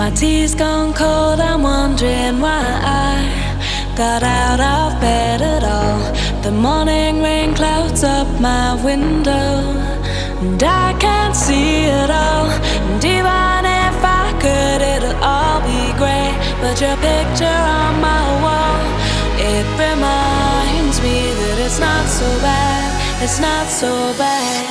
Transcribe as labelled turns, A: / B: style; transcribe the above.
A: My tea's gone cold, I'm wondering why I got out of bed at all. The morning rain clouds up my window, and I can't see it all. And even if I could, it'll all be grey. But your picture on my wall, it reminds me that it's not so bad, it's not so bad.